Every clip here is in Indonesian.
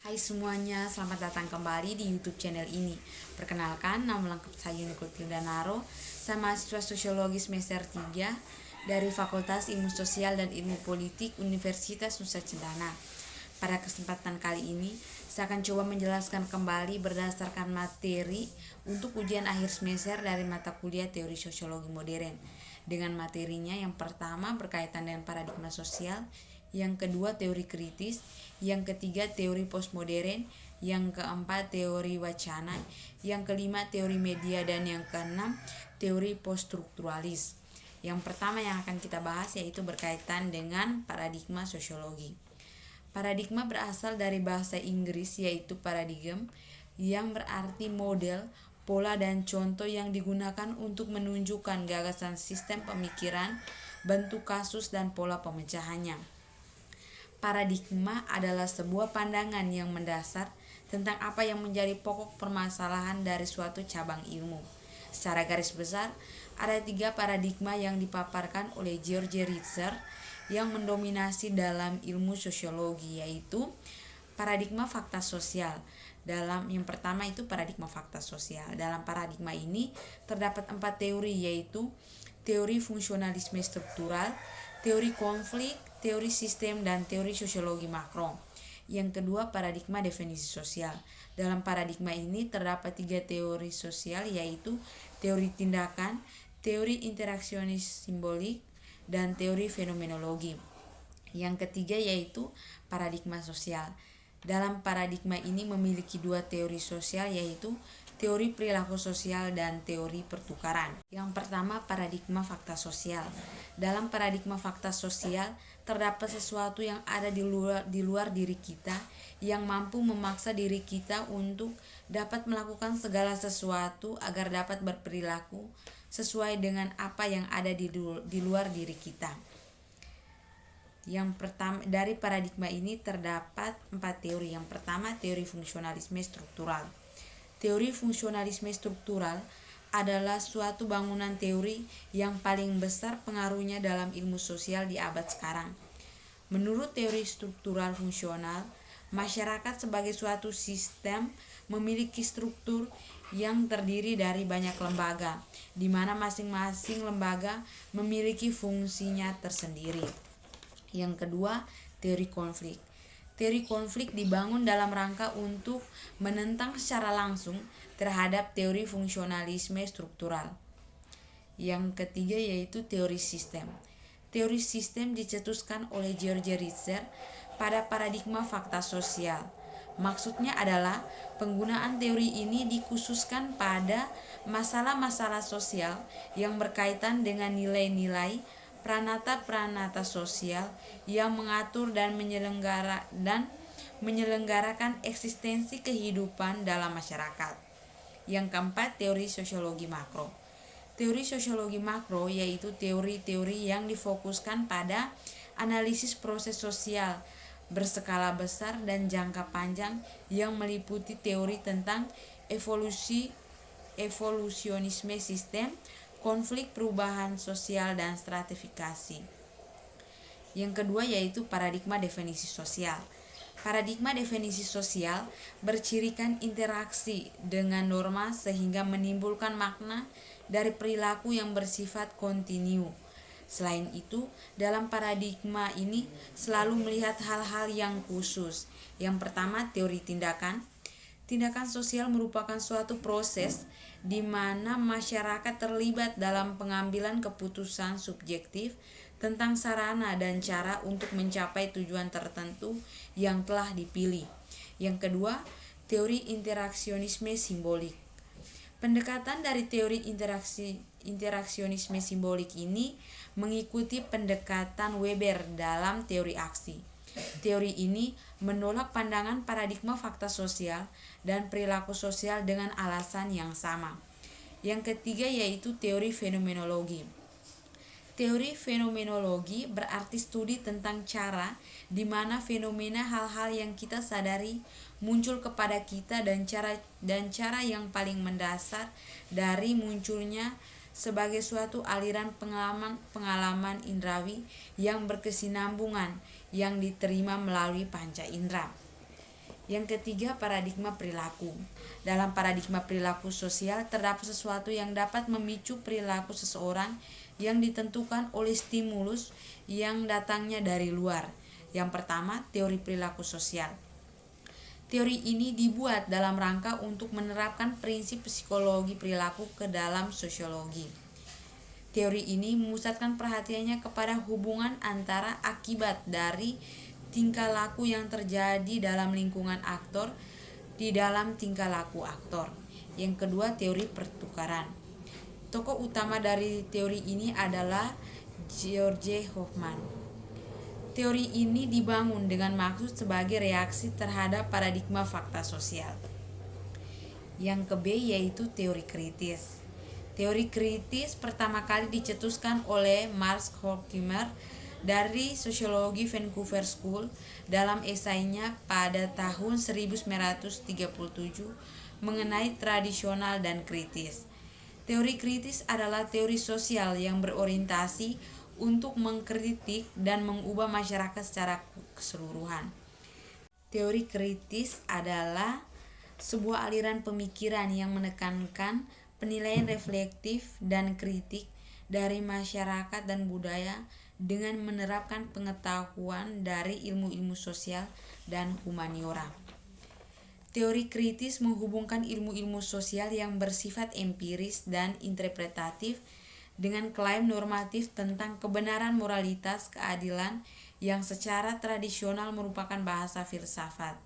Hai semuanya, selamat datang kembali di YouTube channel ini. Perkenalkan, nama lengkap saya Unikultilda Naro. Saya mahasiswa Sosiologi semester 3 dari Fakultas Ilmu Sosial dan Ilmu Politik Universitas Nusa Cendana. Pada kesempatan kali ini, saya akan coba menjelaskan kembali berdasarkan materi untuk ujian akhir semester dari mata kuliah Teori Sosiologi Modern. Dengan materinya yang pertama berkaitan dengan paradigma sosial, yang kedua teori kritis, yang ketiga teori postmodern, yang keempat teori wacana, yang kelima teori media, dan yang keenam teori poststrukturalis. Yang pertama yang akan kita bahas yaitu berkaitan dengan paradigma sosiologi. Paradigma berasal dari bahasa Inggris yaitu paradigm, yang berarti model, pola, dan contoh yang digunakan untuk menunjukkan gagasan sistem pemikiran, bentuk kasus, dan pola pemecahannya. Paradigma adalah sebuah pandangan yang mendasar tentang apa yang menjadi pokok permasalahan dari suatu cabang ilmu. Secara garis besar, ada 3 paradigma yang dipaparkan oleh George Ritzer yang mendominasi dalam ilmu sosiologi, yaitu paradigma fakta sosial. Yang pertama itu paradigma fakta sosial. Dalam paradigma ini terdapat 4 teori, yaitu teori fungsionalisme struktural, teori konflik, teori sistem, dan teori sosiologi makro. Yang kedua, paradigma definisi sosial. Dalam paradigma ini terdapat 3 teori sosial, yaitu teori tindakan, teori interaksionis simbolik, dan teori fenomenologi. Yang ketiga yaitu paradigma sosial. Dalam paradigma ini memiliki 2 teori sosial, yaitu teori perilaku sosial dan teori pertukaran. Yang pertama, paradigma fakta sosial. Dalam paradigma fakta sosial terdapat sesuatu yang ada di luar diri kita yang mampu memaksa diri kita untuk dapat melakukan segala sesuatu agar dapat berperilaku sesuai dengan apa yang ada di luar diri kita. Yang pertama, dari paradigma ini terdapat 4 teori. Yang pertama, teori fungsionalisme struktural. Teori fungsionalisme struktural adalah suatu bangunan teori yang paling besar pengaruhnya dalam ilmu sosial di abad sekarang. Menurut teori struktural fungsional, masyarakat sebagai suatu sistem memiliki struktur yang terdiri dari banyak lembaga, di mana masing-masing lembaga memiliki fungsinya tersendiri. Yang kedua, teori konflik. Teori konflik dibangun dalam rangka untuk menentang secara langsung terhadap teori fungsionalisme struktural. Yang ketiga yaitu teori sistem. Teori sistem dicetuskan oleh George Ritzer pada paradigma fakta sosial. Maksudnya adalah penggunaan teori ini dikhususkan pada masalah-masalah sosial yang berkaitan dengan nilai-nilai, pranata-pranata sosial yang mengatur dan menyelenggarakan eksistensi kehidupan dalam masyarakat. Yang keempat, teori sosiologi makro. Teori sosiologi makro yaitu teori-teori yang difokuskan pada analisis proses sosial berskala besar dan jangka panjang yang meliputi teori tentang evolusionisme sistem, konflik, perubahan sosial, dan stratifikasi. Yang kedua yaitu paradigma definisi sosial. Paradigma definisi sosial bercirikan interaksi dengan norma sehingga menimbulkan makna dari perilaku yang bersifat kontinu. Selain itu, dalam paradigma ini selalu melihat hal-hal yang khusus. Yang pertama, teori tindakan. Tindakan sosial merupakan suatu proses di mana masyarakat terlibat dalam pengambilan keputusan subjektif tentang sarana dan cara untuk mencapai tujuan tertentu yang telah dipilih. Yang kedua, teori interaksionisme simbolik. Pendekatan dari teori interaksionisme simbolik ini mengikuti pendekatan Weber dalam teori aksi. Teori ini menolak pandangan paradigma fakta sosial dan perilaku sosial dengan alasan yang sama. Yang ketiga yaitu teori fenomenologi. Teori fenomenologi berarti studi tentang cara di mana fenomena hal-hal yang kita sadari muncul kepada kita dan cara yang paling mendasar dari munculnya sebagai suatu aliran pengalaman indrawi yang berkesinambungan yang diterima melalui panca indera. Yang ketiga, paradigma perilaku. Dalam paradigma perilaku sosial, terdapat sesuatu yang dapat memicu perilaku seseorang yang ditentukan oleh stimulus yang datangnya dari luar. Yang pertama, teori perilaku sosial. Teori ini dibuat dalam rangka untuk menerapkan prinsip psikologi perilaku ke dalam sosiologi. Teori ini memusatkan perhatiannya kepada hubungan antara akibat dari tingkah laku yang terjadi dalam lingkungan aktor di dalam tingkah laku aktor. Yang kedua, teori pertukaran. Tokoh utama dari teori ini adalah George Hoffman. Teori ini dibangun dengan maksud sebagai reaksi terhadap paradigma fakta sosial. Yang ke B yaitu teori kritis. Teori kritis pertama kali dicetuskan oleh Max Horkheimer dari Sosiologi Vancouver School dalam esainya pada tahun 1937 mengenai tradisional dan kritis. Teori kritis adalah teori sosial yang berorientasi untuk mengkritik dan mengubah masyarakat secara keseluruhan. Teori kritis adalah sebuah aliran pemikiran yang menekankan penilaian reflektif dan kritik dari masyarakat dan budaya dengan menerapkan pengetahuan dari ilmu-ilmu sosial dan humaniora. Teori kritis menghubungkan ilmu-ilmu sosial yang bersifat empiris dan interpretatif dengan klaim normatif tentang kebenaran, moralitas, keadilan yang secara tradisional merupakan bahasa filsafat.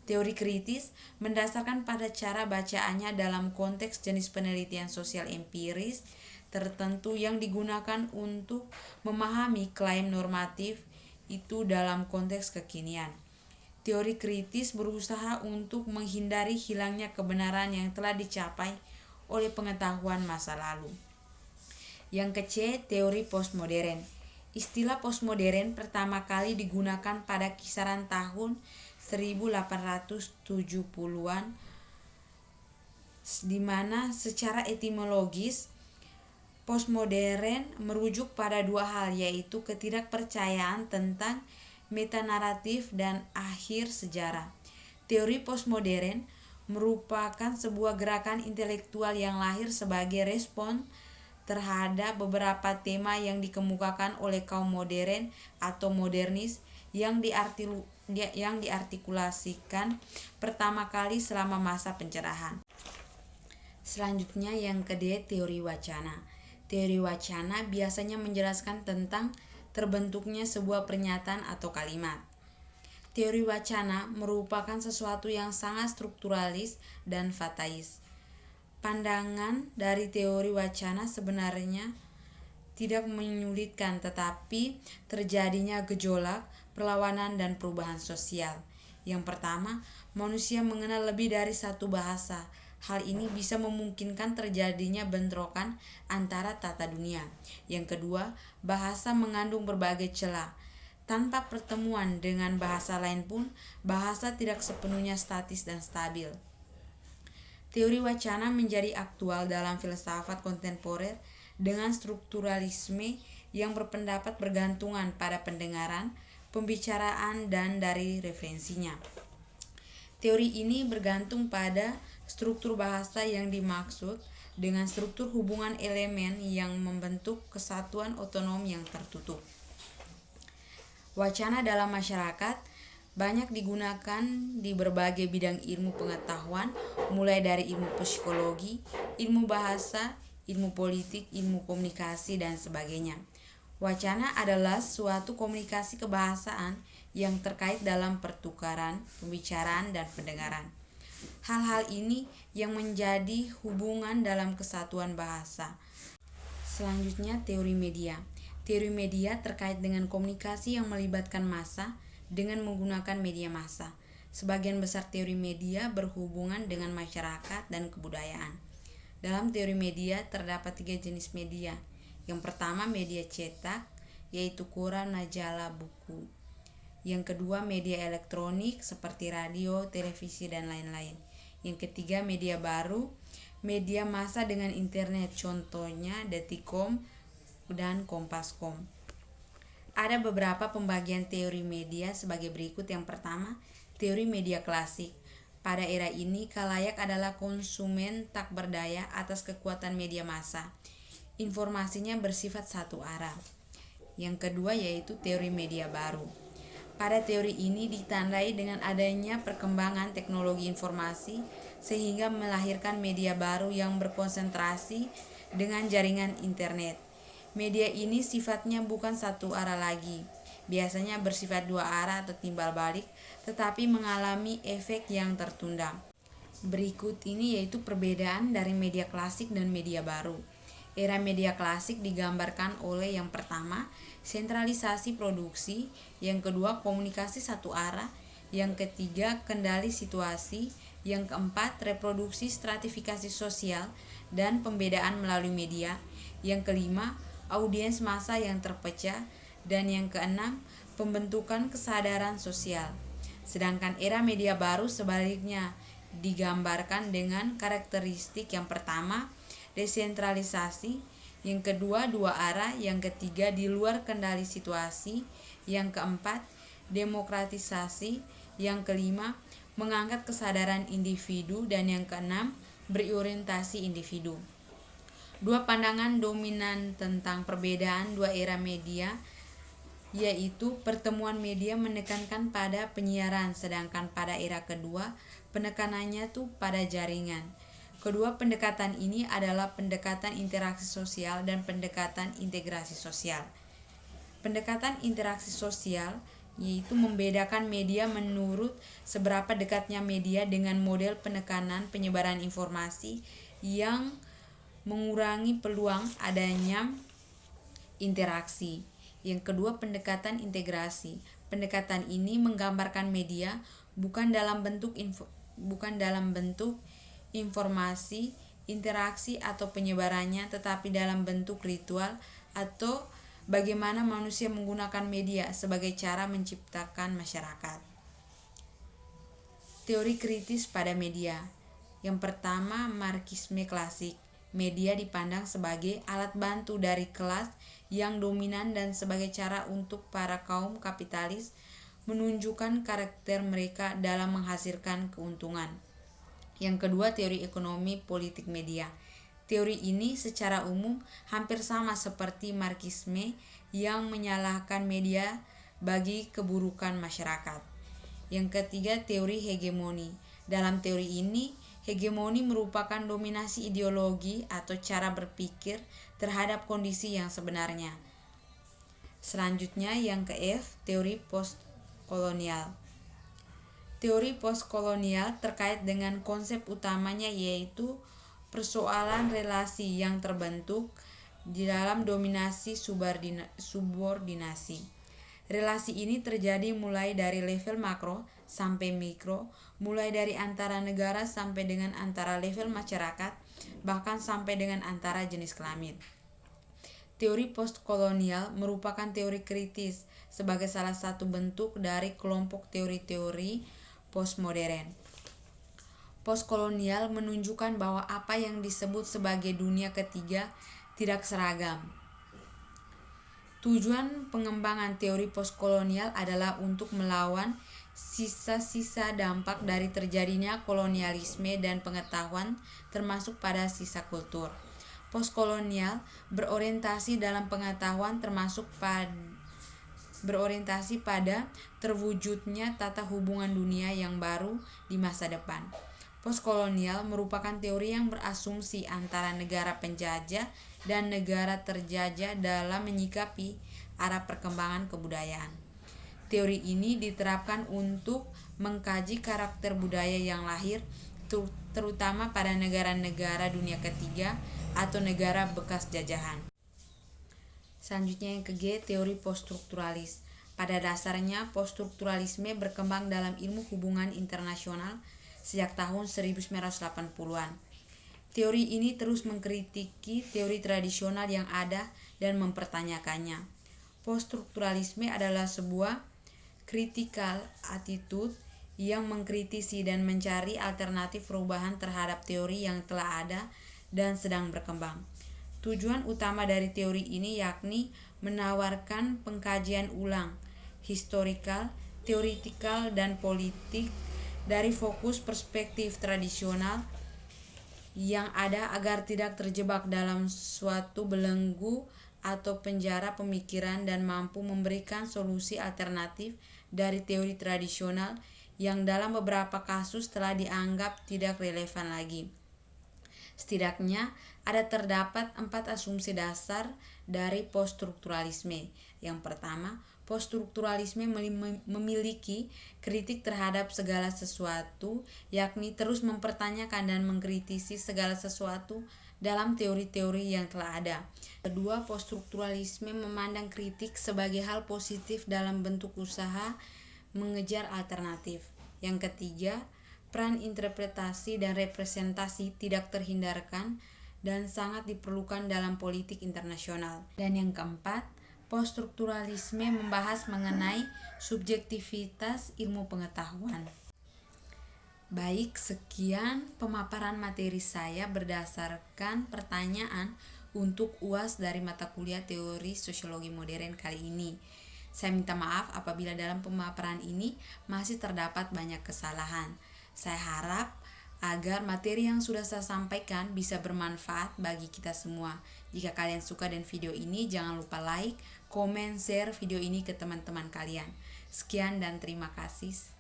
Teori kritis mendasarkan pada cara bacaannya dalam konteks jenis penelitian sosial empiris tertentu yang digunakan untuk memahami klaim normatif itu dalam konteks kekinian. Teori kritis berusaha untuk menghindari hilangnya kebenaran yang telah dicapai oleh pengetahuan masa lalu. Yang ke-C, teori postmodern. Istilah postmodern pertama kali digunakan pada kisaran tahun 1870-an, di mana secara etimologis postmodern merujuk pada dua hal, yaitu ketidakpercayaan tentang metanaratif dan akhir sejarah. Teori postmodern merupakan sebuah gerakan intelektual yang lahir sebagai respon terhadap beberapa tema yang dikemukakan oleh kaum modern atau modernis yang diartikulasikan pertama kali selama masa pencerahan. Selanjutnya yang ke-D, teori wacana. Teori wacana biasanya menjelaskan tentang terbentuknya sebuah pernyataan atau kalimat. Teori wacana merupakan sesuatu yang sangat strukturalis dan fatais. Pandangan dari teori wacana sebenarnya tidak menyulitkan, tetapi terjadinya gejolak, perlawanan, dan perubahan sosial. Yang pertama, manusia mengenal lebih dari satu bahasa. Hal ini bisa memungkinkan terjadinya bentrokan antara tata dunia. Yang kedua, bahasa mengandung berbagai celah. Tanpa pertemuan dengan bahasa lain pun, bahasa tidak sepenuhnya statis dan stabil. Teori wacana menjadi aktual dalam filsafat kontemporer dengan strukturalisme yang berpendapat bergantungan pada pendengaran, pembicaraan, dan dari referensinya. Teori ini bergantung pada struktur bahasa yang dimaksud dengan struktur hubungan elemen yang membentuk kesatuan otonom yang tertutup. Wacana dalam masyarakat banyak digunakan di berbagai bidang ilmu pengetahuan, mulai dari ilmu psikologi, ilmu bahasa, ilmu politik, ilmu komunikasi, dan sebagainya. Wacana adalah suatu komunikasi kebahasaan yang terkait dalam pertukaran, pembicaraan, dan pendengaran. Hal-hal ini yang menjadi hubungan dalam kesatuan bahasa. Selanjutnya, teori media. Teori media terkait dengan komunikasi yang melibatkan massa dengan menggunakan media massa. Sebagian besar teori media berhubungan dengan masyarakat dan kebudayaan. Dalam teori media terdapat 3 jenis media. Yang pertama, media cetak, yaitu koran, majalah, buku. Yang kedua, media elektronik seperti radio, televisi, dan lain-lain. Yang ketiga, media baru, media massa dengan internet, contohnya Detikcom dan Kompas.com. Ada beberapa pembagian teori media sebagai berikut. Yang pertama, Teori media klasik. Pada era ini, khalayak adalah konsumen tak berdaya atas kekuatan media massa. Informasinya bersifat satu arah. Yang kedua yaitu teori media baru. Pada teori ini ditandai dengan adanya perkembangan teknologi informasi sehingga melahirkan media baru yang berkonsentrasi dengan jaringan internet. Media ini sifatnya bukan satu arah lagi, biasanya bersifat dua arah atau timbal balik, tetapi mengalami efek yang tertunda. Berikut ini yaitu perbedaan dari media klasik dan media baru. Era media klasik digambarkan oleh yang pertama, sentralisasi produksi, yang kedua, komunikasi satu arah, yang ketiga, kendali situasi, yang keempat, reproduksi stratifikasi sosial dan pembedaan melalui media, yang kelima, audiens massa yang terpecah, dan yang keenam, pembentukan kesadaran sosial. Sedangkan era media baru sebaliknya digambarkan dengan karakteristik yang pertama, desentralisasi, yang kedua dua arah, yang ketiga di luar kendali situasi, yang keempat demokratisasi, yang kelima mengangkat kesadaran individu, dan yang keenam berorientasi individu. Dua pandangan dominan tentang perbedaan dua era media yaitu pertemuan media menekankan pada penyiaran, sedangkan pada era kedua penekanannya tuh pada jaringan. Kedua pendekatan ini adalah pendekatan interaksi sosial dan pendekatan integrasi sosial. Pendekatan interaksi sosial yaitu membedakan media menurut seberapa dekatnya media dengan model penekanan penyebaran informasi yang mengurangi peluang adanya interaksi. Yang kedua, pendekatan integrasi. Pendekatan ini menggambarkan media bukan dalam bentuk informasi, interaksi atau penyebarannya, tetapi dalam bentuk ritual atau bagaimana manusia menggunakan media sebagai cara menciptakan masyarakat. Teori kritis pada media. Yang pertama, marxisme klasik. Media dipandang sebagai alat bantu dari kelas yang dominan dan sebagai cara untuk para kaum kapitalis menunjukkan karakter mereka dalam menghasilkan keuntungan. Yang kedua, teori ekonomi politik media. Teori ini secara umum hampir sama seperti marxisme yang menyalahkan media bagi keburukan masyarakat. Yang ketiga, teori hegemoni. Dalam teori ini, hegemoni merupakan dominasi ideologi atau cara berpikir terhadap kondisi yang sebenarnya. Selanjutnya yang ke F, teori postkolonial. Teori postkolonial terkait dengan konsep utamanya yaitu persoalan relasi yang terbentuk di dalam dominasi subordinasi. Relasi ini terjadi mulai dari level makro sampai mikro, mulai dari antara negara sampai dengan antara level masyarakat, bahkan sampai dengan antara jenis kelamin. Teori postkolonial merupakan teori kritis sebagai salah satu bentuk dari kelompok teori-teori postmodern. Postkolonial menunjukkan bahwa apa yang disebut sebagai dunia ketiga tidak seragam. Tujuan pengembangan teori postkolonial adalah untuk melawan sisa-sisa dampak dari terjadinya kolonialisme dan pengetahuan termasuk pada sisa kultur. Postkolonial berorientasi dalam pengetahuan termasuk berorientasi pada terwujudnya tata hubungan dunia yang baru di masa depan. Postkolonial merupakan teori yang berasumsi antara negara penjajah dan negara terjajah dalam menyikapi arah perkembangan kebudayaan. Teori ini diterapkan untuk mengkaji karakter budaya yang lahir terutama pada negara-negara dunia ketiga atau negara bekas jajahan. Selanjutnya yang ke G, teori poststrukturalis. Pada dasarnya, poststrukturalisme berkembang dalam ilmu hubungan internasional sejak tahun 1980-an. Teori ini terus mengkritiki teori tradisional yang ada dan mempertanyakannya. Poststrukturalisme adalah sebuah critical attitude yang mengkritisi dan mencari alternatif perubahan terhadap teori yang telah ada dan sedang berkembang. Tujuan utama dari teori ini yakni menawarkan pengkajian ulang historical teoritikal dan politik dari fokus perspektif tradisional yang ada agar tidak terjebak dalam suatu belenggu atau penjara pemikiran dan mampu memberikan solusi alternatif dari teori tradisional yang dalam beberapa kasus telah dianggap tidak relevan lagi. Setidaknya terdapat 4 asumsi dasar dari poststrukturalisme. Yang pertama, poststrukturalisme memiliki kritik terhadap segala sesuatu, yakni terus mempertanyakan dan mengkritisi segala sesuatu dalam teori-teori yang telah ada. Kedua, poststrukturalisme memandang kritik sebagai hal positif dalam bentuk usaha mengejar alternatif. Yang ketiga, peran interpretasi dan representasi tidak terhindarkan dan sangat diperlukan dalam politik internasional. Dan yang keempat, poststrukturalisme membahas mengenai subjektivitas ilmu pengetahuan. Baik, sekian pemaparan materi saya berdasarkan pertanyaan untuk UAS dari mata kuliah Teori Sosiologi Modern kali ini. Saya minta maaf apabila dalam pemaparan ini masih terdapat banyak kesalahan. Saya harap agar materi yang sudah saya sampaikan bisa bermanfaat bagi kita semua. Jika kalian suka dengan video ini, jangan lupa like, komen, share video ini ke teman-teman kalian. Sekian dan terima kasih.